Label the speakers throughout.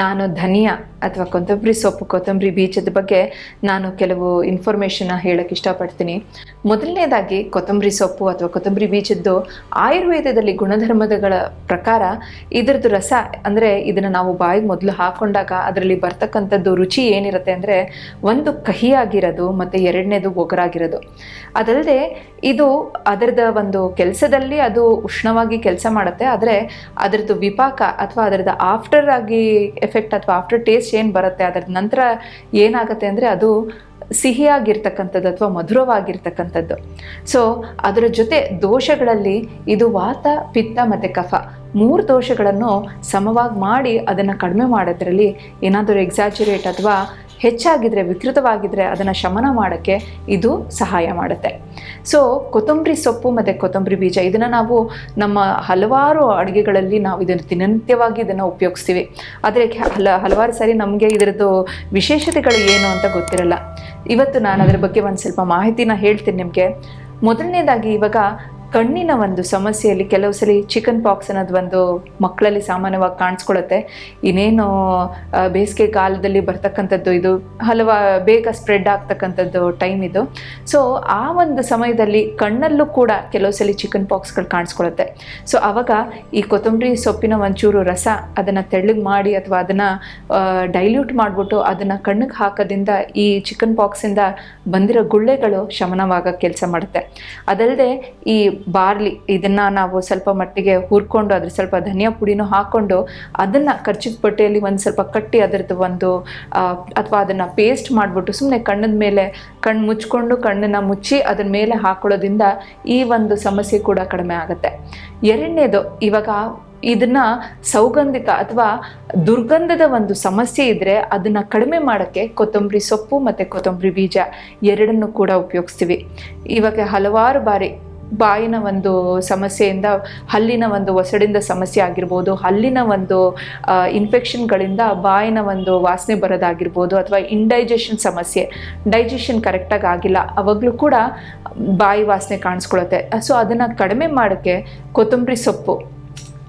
Speaker 1: ನಾನು ಧನಿಯಾ ಅಥವಾ ಕೊತ್ತಂಬರಿ ಸೊಪ್ಪು ಕೊತ್ತಂಬರಿ ಬೀಜದ ಬಗ್ಗೆ ನಾನು ಕೆಲವು ಇನ್ಫಾರ್ಮೇಷನ್ನ ಹೇಳಕ್ಕೆ ಇಷ್ಟಪಡ್ತೀನಿ. ಮೊದಲನೇದಾಗಿ ಕೊತ್ತಂಬರಿ ಸೊಪ್ಪು ಅಥವಾ ಕೊತ್ತಂಬರಿ ಬೀಜದ್ದು ಆಯುರ್ವೇದದಲ್ಲಿ ಗುಣಧರ್ಮಗಳ ಪ್ರಕಾರ ಇದರದ್ದು ರಸ ಅಂದರೆ ಇದನ್ನು ನಾವು ಬಾಯಿಗೆ ಮೊದಲು ಹಾಕೊಂಡಾಗ ಅದರಲ್ಲಿ ಬರ್ತಕ್ಕಂಥದ್ದು ರುಚಿ ಏನಿರುತ್ತೆ ಅಂದರೆ ಒಂದು ಕಹಿಯಾಗಿರೋದು ಮತ್ತು ಎರಡನೇದು ಒಗರಾಗಿರೋದು. ಅದಲ್ಲದೆ ಇದು ಅದರದ ಒಂದು ಕೆಲಸದಲ್ಲಿ ಅದು ಉಷ್ಣವಾಗಿ ಕೆಲಸ ಮಾಡುತ್ತೆ. ಆದರೆ ಅದರದ್ದು ವಿಪಾಕ ಅಥವಾ ಅದರದ್ದು ಆಫ್ಟರ್ ಆಗಿ ಎಫೆಕ್ಟ್ ಅಥವಾ ಆಫ್ಟರ್ ಟೇಸ್ಟ್ ಏನು ಬರುತ್ತೆ ಅದರ ನಂತರ ಏನಾಗುತ್ತೆ ಅಂದರೆ ಅದು ಸಿಹಿಯಾಗಿರ್ತಕ್ಕಂಥದ್ದು ಅಥವಾ ಮಧುರವಾಗಿರ್ತಕ್ಕಂಥದ್ದು. ಸೊ ಅದರ ಜೊತೆ ದೋಷಗಳಲ್ಲಿ ಇದು ವಾತ ಪಿತ್ತ ಮತ್ತು ಕಫ ಮೂರು ದೋಷಗಳನ್ನು ಸಮವಾಗಿ ಮಾಡಿ ಅದನ್ನು ಕಡಿಮೆ ಮಾಡೋದ್ರಲ್ಲಿ ಏನಾದರೂ ಎಕ್ಸಾಜುರೇಟ್ ಅಥವಾ ಹೆಚ್ಚಾಗಿದ್ದರೆ ವಿಕೃತವಾಗಿದ್ದರೆ ಅದನ್ನು ಶಮನ ಮಾಡೋಕ್ಕೆ ಇದು ಸಹಾಯ ಮಾಡುತ್ತೆ. ಸೊ ಕೊತ್ತಂಬರಿ ಸೊಪ್ಪು ಮತ್ತು ಕೊತ್ತಂಬರಿ ಬೀಜ ಇದನ್ನು ನಾವು ನಮ್ಮ ಹಲವಾರು ಅಡುಗೆಗಳಲ್ಲಿ ನಾವು ಇದನ್ನು ದಿನನಿತ್ಯವಾಗಿ ಇದನ್ನು ಉಪಯೋಗಿಸ್ತೀವಿ. ಆದರೆ ಹಲವಾರು ಸಾರಿ ನಮಗೆ ಇದರದ್ದು ವಿಶೇಷತೆಗಳು ಏನು ಅಂತ ಗೊತ್ತಿರಲ್ಲ. ಇವತ್ತು ನಾನು ಅದರ ಬಗ್ಗೆ ಒಂದು ಸ್ವಲ್ಪ ಮಾಹಿತಿನ ಹೇಳ್ತೀನಿ ನಿಮಗೆ. ಮೊದಲನೇದಾಗಿ ಇವಾಗ ಕಣ್ಣಿನ ಒಂದು ಸಮಸ್ಯೆಯಲ್ಲಿ ಕೆಲವು ಸಲ ಚಿಕನ್ ಪಾಕ್ಸ್ ಅನ್ನೋದು ಒಂದು ಮಕ್ಕಳಲ್ಲಿ ಸಾಮಾನ್ಯವಾಗಿ ಕಾಣಿಸ್ಕೊಳ್ಳುತ್ತೆ. ಇನ್ನೇನು ಬೇಸಿಗೆ ಕಾಲದಲ್ಲಿ ಬರ್ತಕ್ಕಂಥದ್ದು ಇದು ಬೇಗ ಸ್ಪ್ರೆಡ್ ಆಗ್ತಕ್ಕಂಥದ್ದು ಟೈಮ್ ಇದು. ಸೊ ಆ ಒಂದು ಸಮಯದಲ್ಲಿ ಕಣ್ಣಲ್ಲೂ ಕೂಡ ಕೆಲವು ಸಲ ಚಿಕನ್ ಪಾಕ್ಸ್ಗಳು ಕಾಣಿಸ್ಕೊಳ್ಳುತ್ತೆ. ಸೊ ಆವಾಗ ಈ ಕೊತ್ತಂಬರಿ ಸೊಪ್ಪಿನ ಒಂಚೂರು ರಸ ಅದನ್ನು ತೆಳ್ಳಗೆ ಮಾಡಿ ಅಥವಾ ಅದನ್ನು ಡೈಲ್ಯೂಟ್ ಮಾಡಿಬಿಟ್ಟು ಅದನ್ನು ಕಣ್ಣಿಗೆ ಹಾಕೋದ್ರಿಂದ ಈ ಚಿಕನ್ ಪಾಕ್ಸಿಂದ ಬಂದಿರೋ ಗುಳ್ಳೆಗಳು ಶಮನವಾಗ ಕೆಲಸ ಮಾಡುತ್ತೆ. ಅದಲ್ಲದೆ ಈ ಬಾರ್ಲಿ ಇದನ್ನು ನಾವು ಸ್ವಲ್ಪ ಮಟ್ಟಿಗೆ ಹುರ್ಕೊಂಡು ಅದ್ರ ಸ್ವಲ್ಪ ಧನಿಯಾ ಪುಡಿನೂ ಹಾಕ್ಕೊಂಡು ಅದನ್ನು ಕರ್ಚಿದ ಬಟ್ಟೆಯಲ್ಲಿ ಒಂದು ಸ್ವಲ್ಪ ಕಟ್ಟಿ ಅದರದ್ದು ಒಂದು ಅಥವಾ ಅದನ್ನು ಪೇಸ್ಟ್ ಮಾಡಿಬಿಟ್ಟು ಸುಮ್ಮನೆ ಕಣ್ಣದ ಮೇಲೆ ಕಣ್ಣು ಮುಚ್ಕೊಂಡು ಕಣ್ಣನ್ನು ಮುಚ್ಚಿ ಅದ್ರ ಮೇಲೆ ಹಾಕೊಳ್ಳೋದ್ರಿಂದ ಈ ಒಂದು ಸಮಸ್ಯೆ ಕೂಡ ಕಡಿಮೆ ಆಗುತ್ತೆ. ಎರಡನೇದು, ಇವಾಗ ಇದನ್ನು ಸೌಗಂಧಿಕ ಅಥವಾ ದುರ್ಗಂಧದ ಒಂದು ಸಮಸ್ಯೆ ಇದ್ದರೆ ಅದನ್ನು ಕಡಿಮೆ ಮಾಡೋಕ್ಕೆ ಕೊತ್ತಂಬರಿ ಸೊಪ್ಪು ಮತ್ತು ಕೊತ್ತಂಬರಿ ಬೀಜ ಎರಡನ್ನೂ ಕೂಡ ಉಪಯೋಗಿಸ್ತೀವಿ. ಇವಾಗ ಹಲವಾರು ಬಾರಿ ಬಾಯಿನ ಒಂದು ಸಮಸ್ಯೆಯಿಂದ, ಹಲ್ಲಿನ ಒಂದು ಒಸಡಿಂದ ಸಮಸ್ಯೆ ಆಗಿರ್ಬೋದು, ಹಲ್ಲಿನ ಒಂದು ಇನ್ಫೆಕ್ಷನ್ಗಳಿಂದ ಬಾಯಿನ ಒಂದು ವಾಸನೆ ಬರೋದಾಗಿರ್ಬೋದು, ಅಥವಾ ಇಂಡೈಜೆಷನ್ ಸಮಸ್ಯೆ, ಡೈಜೆಷನ್ ಕರೆಕ್ಟಾಗಿ ಆಗಿಲ್ಲ ಅವಾಗಲೂ ಕೂಡ ಬಾಯಿ ವಾಸನೆ ಕಾಣಿಸ್ಕೊಳುತ್ತೆ. ಸೊ ಅದನ್ನು ಕಡಿಮೆ ಮಾಡೋಕ್ಕೆ ಕೊತ್ತಂಬರಿ ಸೊಪ್ಪು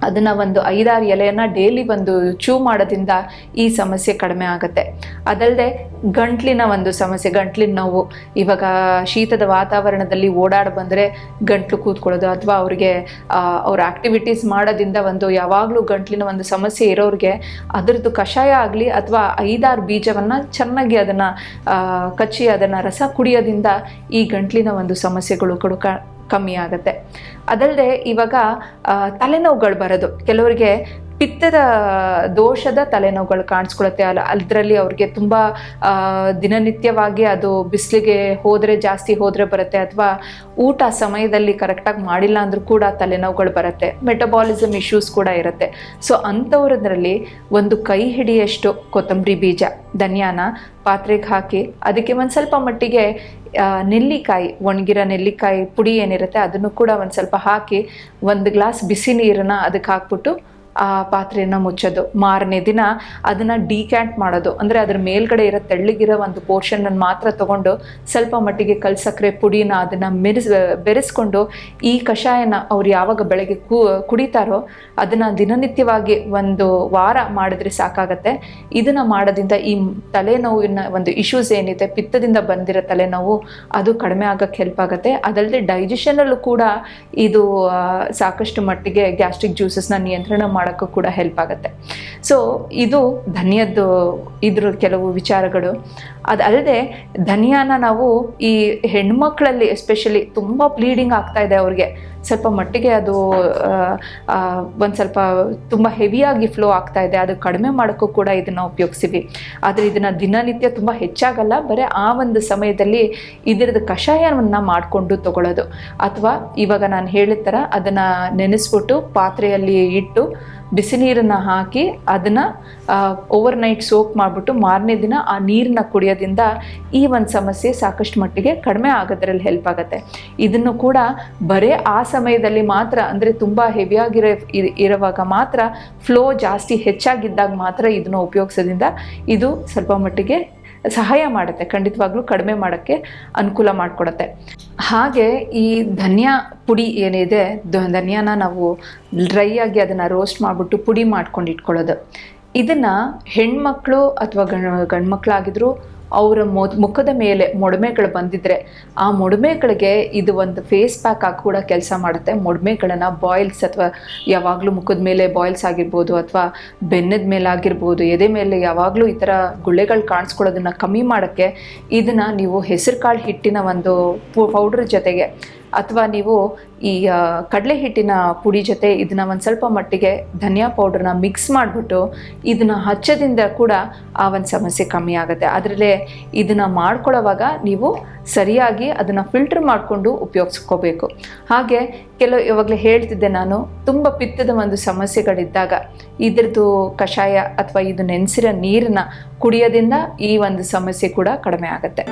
Speaker 1: ಅದನ್ನು ಒಂದು 5-6 ಎಲೆಯನ್ನು ಡೈಲಿ ಒಂದು ಚೂ ಮಾಡೋದ್ರಿಂದ ಈ ಸಮಸ್ಯೆ ಕಡಿಮೆ ಆಗುತ್ತೆ. ಅದಲ್ಲದೆ ಗಂಟ್ಲಿನ ಒಂದು ಸಮಸ್ಯೆ, ಗಂಟ್ಲಿನ ನೋವು, ಇವಾಗ ಶೀತದ ವಾತಾವರಣದಲ್ಲಿ ಓಡಾಡಿ ಬಂದರೆ ಗಂಟ್ಲು ಕೂತ್ಕೊಳ್ಳೋದು ಅಥವಾ ಅವ್ರಿಗೆ ಅವ್ರ ಆ್ಯಕ್ಟಿವಿಟೀಸ್ ಮಾಡೋದ್ರಿಂದ ಒಂದು ಯಾವಾಗಲೂ ಗಂಟ್ಲಿನ ಒಂದು ಸಮಸ್ಯೆ ಇರೋರಿಗೆ ಅದರದ್ದು ಕಷಾಯ ಆಗಲಿ ಅಥವಾ 5-6 ಬೀಜವನ್ನು ಚೆನ್ನಾಗಿ ಅದನ್ನು ಕಚ್ಚಿ ಅದನ್ನು ರಸ ಕುಡಿಯೋದ್ರಿಂದ ಈ ಗಂಟ್ಲಿನ ಒಂದು ಸಮಸ್ಯೆಗಳು ಕೂಡ ಕಮ್ಮಿ ಆಗುತ್ತೆ. ಅದಲ್ಲದೆ ಇವಾಗ ತಲೆನೋವುಗಳು ಬರೋದು, ಕೆಲವರಿಗೆ ಪಿತ್ತದ ದೋಷದ ತಲೆನೋವುಗಳು ಕಾಣಿಸ್ಕೊಳುತ್ತೆ. ಅದರಲ್ಲಿ ಅವ್ರಿಗೆ ತುಂಬ ದಿನನಿತ್ಯವಾಗಿ ಅದು ಬಿಸಿಲಿಗೆ ಹೋದರೆ ಜಾಸ್ತಿ ಹೋದರೆ ಬರುತ್ತೆ, ಅಥವಾ ಊಟ ಸಮಯದಲ್ಲಿ ಕರೆಕ್ಟಾಗಿ ಮಾಡಿಲ್ಲ ಅಂದರೂ ಕೂಡ ತಲೆನೋವುಗಳು ಬರುತ್ತೆ. ಮೆಟಬಾಲಿಸಮ್ ಇಶ್ಯೂಸ್ ಕೂಡ ಇರುತ್ತೆ. ಸೊ ಅಂಥವ್ರದ್ರಲ್ಲಿ ಒಂದು ಕೈ ಹಿಡಿಯಷ್ಟು ಕೊತ್ತಂಬರಿ ಬೀಜ ಧನಿಯಾನ ಪಾತ್ರೆಗೆ ಹಾಕಿ ಅದಕ್ಕೆ ಒಂದು ಸ್ವಲ್ಪ ಮಟ್ಟಿಗೆ ನೆಲ್ಲಿಕಾಯಿ, ಒಣಗಿರೋ ನೆಲ್ಲಿಕಾಯಿ ಪುಡಿ ಏನಿರುತ್ತೆ ಅದನ್ನು ಕೂಡ ಒಂದು ಸ್ವಲ್ಪ ಹಾಕಿ 1 ಗ್ಲಾಸ್ ಬಿಸಿ ನೀರನ್ನು ಅದಕ್ಕೆ ಹಾಕ್ಬಿಟ್ಟು ಆ ಪಾತ್ರೆಯನ್ನು ಮುಚ್ಚೋದು. ಮಾರನೇ ದಿನ ಅದನ್ನು ಡಿಕ್ಯಾಂಟ್ ಮಾಡೋದು, ಅಂದರೆ ಅದ್ರ ಮೇಲ್ಗಡೆ ಇರೋ ತೆಳ್ಳಗಿರೋ ಒಂದು ಪೋರ್ಷನನ್ನು ಮಾತ್ರ ತೊಗೊಂಡು ಸ್ವಲ್ಪ ಮಟ್ಟಿಗೆ ಕಲ್ ಸಕ್ಕರೆ ಪುಡಿನ ಅದನ್ನು ಬೆರೆಸ್ಕೊಂಡು ಈ ಕಷಾಯನ ಅವ್ರು ಯಾವಾಗ ಬೆಳಗ್ಗೆ ಕುಡಿತಾರೋ ಅದನ್ನು ದಿನನಿತ್ಯವಾಗಿ 1 ವಾರ ಮಾಡಿದ್ರೆ ಸಾಕಾಗತ್ತೆ. ಇದನ್ನು ಮಾಡೋದ್ರಿಂದ ಈ ತಲೆನೋವಿನ ಒಂದು ಇಶ್ಯೂಸ್ ಏನಿದೆ, ಪಿತ್ತದಿಂದ ಬಂದಿರೋ ತಲೆನೋವು, ಅದು ಕಡಿಮೆ ಆಗೋಕ್ಕೆ ಹೆಲ್ಪ್ ಆಗುತ್ತೆ. ಅದಲ್ಲದೆ ಡೈಜೆಷನಲ್ಲೂ ಕೂಡ ಇದು ಸಾಕಷ್ಟು ಮಟ್ಟಿಗೆ ಗ್ಯಾಸ್ಟ್ರಿಕ್ ಜ್ಯೂಸಸ್ನ ನಿಯಂತ್ರಣ ಮಾಡೋಕ್ಕೂ ಕೂಡ ಹೆಲ್ಪ್ ಆಗುತ್ತೆ. ಸೊ ಇದು ಧನಿಯದ್ದು ಇದ್ರ ಕೆಲವು ವಿಚಾರಗಳು. ಅದಲ್ಲದೆ ಧನಿಯಾನ ನಾವು ಈ ಹೆಣ್ಮಕ್ಳಲ್ಲಿ ಎಸ್ಪೆಷಲಿ ತುಂಬ ಬ್ಲೀಡಿಂಗ್ ಆಗ್ತಾ ಇದೆ ಅವ್ರಿಗೆ, ಸ್ವಲ್ಪ ಮಟ್ಟಿಗೆ ಅದು ಒಂದು ಸ್ವಲ್ಪ ತುಂಬ ಹೆವಿಯಾಗಿ ಫ್ಲೋ ಆಗ್ತಾ ಇದೆ, ಅದು ಕಡಿಮೆ ಮಾಡೋಕ್ಕೂ ಕೂಡ ಇದನ್ನು ಉಪಯೋಗಿಸ್ತೀವಿ. ಆದರೆ ಇದನ್ನು ದಿನನಿತ್ಯ ತುಂಬ ಹೆಚ್ಚಾಗಲ್ಲ, ಬರೀ ಆ ಒಂದು ಸಮಯದಲ್ಲಿ ಇದರದ್ದು ಕಷಾಯವನ್ನು ಮಾಡಿಕೊಂಡು ತಗೊಳ್ಳೋದು. ಅಥವಾ ಇವಾಗ ನಾನು ಹೇಳಿದ ಥರ ಅದನ್ನು ನೆನೆಸ್ಬಿಟ್ಟು ಪಾತ್ರೆಯಲ್ಲಿ ಇಟ್ಟು ಬಿಸಿ ನೀರನ್ನು ಹಾಕಿ ಅದನ್ನು ಓವರ್ನೈಟ್ ಸೋಕ್ ಮಾಡಿಬಿಟ್ಟು ಮಾರನೇ ದಿನ ಆ ನೀರನ್ನ ಕುಡಿಯೋದ್ರಿಂದ ಈ ಒಂದು ಸಮಸ್ಯೆ ಸಾಕಷ್ಟು ಮಟ್ಟಿಗೆ ಕಡಿಮೆ ಆಗೋದ್ರಲ್ಲಿ ಹೆಲ್ಪ್ ಆಗುತ್ತೆ. ಇದನ್ನು ಕೂಡ ಬರೀ ಆ ಸಮಯದಲ್ಲಿ ಮಾತ್ರ, ಅಂದರೆ ತುಂಬ ಇರುವಾಗ ಮಾತ್ರ, ಫ್ಲೋ ಜಾಸ್ತಿ ಹೆಚ್ಚಾಗಿದ್ದಾಗ ಮಾತ್ರ ಇದನ್ನು ಉಪಯೋಗಿಸೋದ್ರಿಂದ ಇದು ಸ್ವಲ್ಪ ಮಟ್ಟಿಗೆ ಸಹಾಯ ಮಾಡುತ್ತೆ, ಖಂಡಿತವಾಗ್ಲೂ ಕಡಿಮೆ ಮಾಡೋಕ್ಕೆ ಅನುಕೂಲ ಮಾಡಿಕೊಡುತ್ತೆ. ಹಾಗೆ ಈ ಧನಿಯಾ ಪುಡಿ ಏನಿದೆ, ಧನಿಯಾನ ನಾವು ಡ್ರೈ ಆಗಿ ಅದನ್ನು ರೋಸ್ಟ್ ಮಾಡಿಬಿಟ್ಟು ಪುಡಿ ಮಾಡ್ಕೊಂಡು ಇಟ್ಕೊಳ್ಳೋದು. ಇದನ್ನು ಹೆಣ್ಮಕ್ಳು ಅಥವಾ ಗಂಡ್ಮಕ್ಳಾಗಿದ್ರು ಅವರ ಮುಖದ ಮೇಲೆ ಮೊಡಮೆಗಳು ಬಂದಿದ್ರೆ ಆ ಮೊಡಮೆಗಳಿಗೆ ಇದು ಒಂದು ಫೇಸ್ ಪ್ಯಾಕ್ ಆಗಿ ಕೂಡ ಕೆಲಸ ಮಾಡುತ್ತೆ. ಮೊಡಮೆಗಳನ್ನು ಬಾಯ್ಲ್ಸ್ ಅಥವಾ ಯಾವಾಗಲೂ ಮುಖದ ಮೇಲೆ ಬಾಯ್ಲ್ಸ್ ಆಗಿರ್ಬೋದು ಅಥವಾ ಬೆನ್ನದ ಮೇಲೆ ಆಗಿರ್ಬೋದು, ಎದೆ ಮೇಲೆ ಯಾವಾಗಲೂ ಈ ಥರ ಗುಳ್ಳೆಗಳು ಕಾಣಿಸ್ಕೊಳ್ಳೋದನ್ನು ಕಮ್ಮಿ ಮಾಡೋಕ್ಕೆ ಇದನ್ನು ನೀವು ಹೆಸರು ಕಾಳು ಹಿಟ್ಟಿನ ಒಂದು ಪೌಡ್ರ್ ಜೊತೆಗೆ ಅಥವಾ ನೀವು ಈ ಕಡಲೆ ಹಿಟ್ಟಿನ ಪುಡಿ ಜೊತೆ ಇದನ್ನು ಒಂದು ಸ್ವಲ್ಪ ಮಟ್ಟಿಗೆ ಧನಿಯಾ ಪೌಡ್ರನ್ನ ಮಿಕ್ಸ್ ಮಾಡಿಬಿಟ್ಟು ಇದನ್ನು ಹಚ್ಚೋದ್ರಿಂದ ಕೂಡ ಆ ಒಂದು ಸಮಸ್ಯೆ ಕಮ್ಮಿ ಆಗುತ್ತೆ. ಅದರಲ್ಲೇ ಇದನ್ನು ಮಾಡ್ಕೊಳ್ಳೋವಾಗ ನೀವು ಸರಿಯಾಗಿ ಅದನ್ನು ಫಿಲ್ಟರ್ ಮಾಡಿಕೊಂಡು ಉಪಯೋಗಿಸ್ಕೋಬೇಕು. ಹಾಗೆ ಇವಾಗಲೇ ಹೇಳ್ತಿದ್ದೆ ನಾನು, ತುಂಬ ಪಿತ್ತದ ಒಂದು ಸಮಸ್ಯೆಗಳಿದ್ದಾಗ ಇದ್ರದ್ದು ಕಷಾಯ ಅಥವಾ ಇದು ನೆನೆಸಿರೋ ನೀರನ್ನು ಕುಡಿಯೋದ್ರಿಂದ ಈ ಒಂದು ಸಮಸ್ಯೆ ಕೂಡ ಕಡಿಮೆ ಆಗುತ್ತೆ.